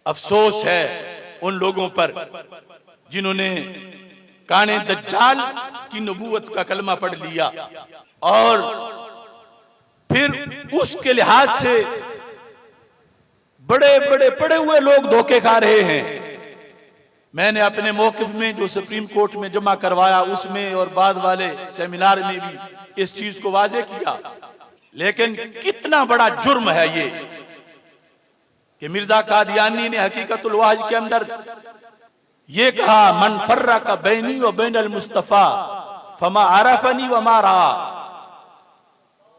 अफसोस है उन लोगों पर जिन्होंने काने दज्जाल की नबूवत का कलमा पढ़ लिया और फिर उसके लिहाज से बड़े बड़े पड़े हुए लोग धोखे खा रहे हैं। मैंने अपने मौकिफ में जो सुप्रीम कोर्ट में जमा करवाया उसमें और बाद वाले सेमिनार में भी इस चीज को वाजे किया, लेकिन कितना बड़ा जुर्म है ये कि मिर्जा कादियानी ने हकीकतुल वाहिज के अंदर ये कहा, मन फर्रका बैनी व बैनल मुस्तफा फमा आरफनी व मा रहा,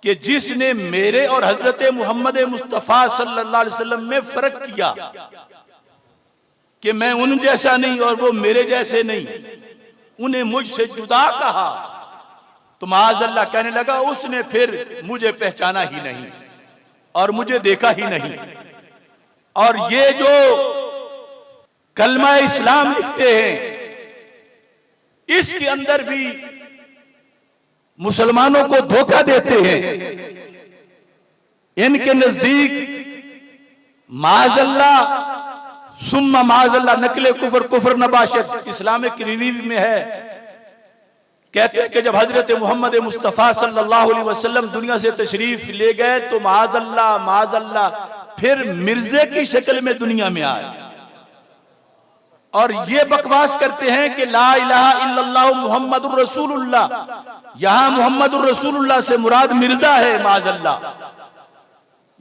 कि जिसने मेरे और हजरत मोहम्मद मुस्तफा सल्लल्लाहु अलैहि वसल्लम में फर्क किया कि मैं उन जैसा नहीं और वो मेरे जैसे नहीं, उन्हें मुझसे जुदा कहा, तो माअज़ल्लाह कहने लगा उसने फिर मुझे पहचाना ही नहीं और मुझे देखा ही नहीं। और ये जो कलमा इस्लाम लिखते हैं इसके अंदर भी मुसलमानों को धोखा देते हैं। इनके नजदीक माअज़ल्लाह सुम्मा माअज़ल्लाह नकले कुफर कुफर नबाशत इस्लामिक रिव्यू में है, कहते हैं कि जब हजरत मोहम्मद मुस्तफ़ा सल्लल्लाहु अलैहि वसल्लम दुनिया से तशरीफ ले गए तो माअज़ल्लाह माअज़ल्लाह फिर मिर्जे की शक्ल में दुनिया में आए और ये बकवास करते हैं कि ला इलाहा इल्लल्लाह मुहम्मदुर रसूलुल्लाह, यहां मुहम्मदुर रसूलुल्लाह से मुराद मिर्जा है माअज़ल्लाह।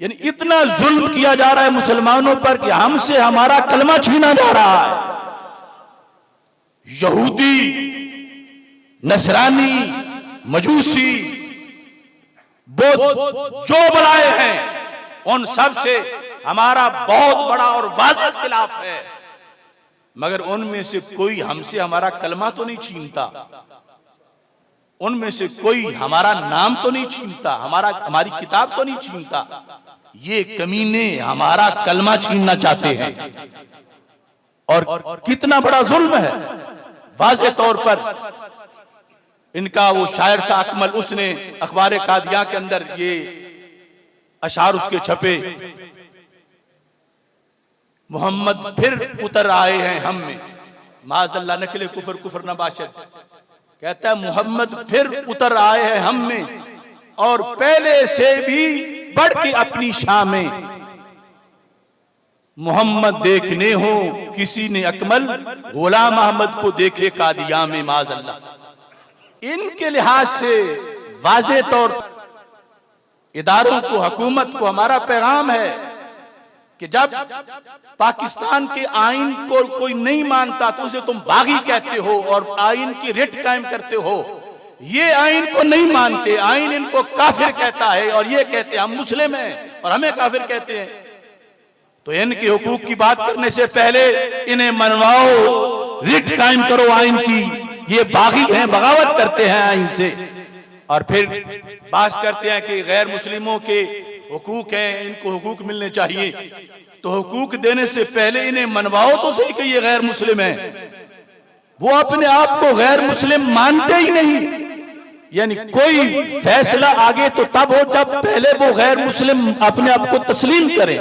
यानी इतना जुल्म किया जा रहा है मुसलमानों पर कि हमसे हमारा कलमा छीना जा रहा है। यहूदी, नसरानी, मजूसी, बौद्ध जो बनाए हैं उन सब से हमारा बहुत बड़ा और वाज़ेह खिलाफ है, मगर उनमें से कोई हमसे हमारा कलमा तो नहीं छीनता, उनमें से कोई हमारा नाम तो नहीं छीनता, हमारी किताब तो नहीं छीनता। ये कमीने हमारा कलमा छीनना चाहते हैं और कितना बड़ा जुल्म है। वाज़ेह तौर पर इनका वो शायर था अकमल, उसने अखबार कादिया के अंदर ये अशार उसके छपे, मोहम्मद फिर उतर आए हैं हम में, माअज़ल्लाह नकले कुफर कुफर नबाशत, कहता है मोहम्मद फिर उतर आए हैं हम में और पहले से भी बढ़ के अपनी शाह में, मोहम्मद देखने हो किसी ने अकमल, गुलाम अहमद को देखे कादिया में माअज़ल्लाह। इनके लिहाज से वाज़ेह तौर इदारों को, हुकूमत को हमारा पैगाम है कि जब पाकिस्तान के आइन को कोई नहीं मानता तो उसे तुम बागी कहते हो और आइन की रिट कायम करते हो। ये आइन को नहीं मानते, आइन इनको काफिर कहता है और ये कहते हैं हम मुस्लिम हैं और हमें काफिर कहते हैं। तो इनके हुकूक की बात करने से पहले इन्हें मनवाओ, रिट कायम करो आइन की। ये बागी हैं, बगावत करते हैं आइन से और फिर बात करते हैं कि गैर मुस्लिमों के हुकूक हैं, इनको हुकूक मिलने चाहिए। तो हुकूक देने से पहले इन्हें मनवाओ तो सही कि ये गैर मुस्लिम है। वो अपने आप को गैर मुस्लिम मानते ही नहीं, यानी कोई फैसला आगे तो तब हो जब पहले वो गैर मुस्लिम अपने आप को तस्लीम करें।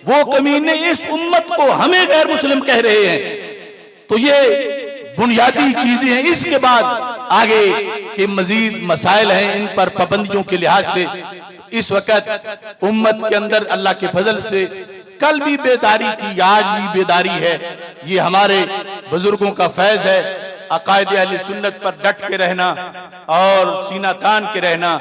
वो कमीने इस उम्मत को हमें गैर मुस्लिम कह रहे हैं। तो ये बुनियादी चीजें हैं। इसके बाद आगे के मजीद मसाइल हैं, इन पर पाबंदियों के लिहाज से इस वक्त उम्मत के अंदर अल्लाह के फजल से कल भी बेदारी थी, आज भी बेदारी है। ये हमारे बुजुर्गों का फैज है, अकायदे अहले सुन्नत पर डट के रहना और सीना तान के रहना।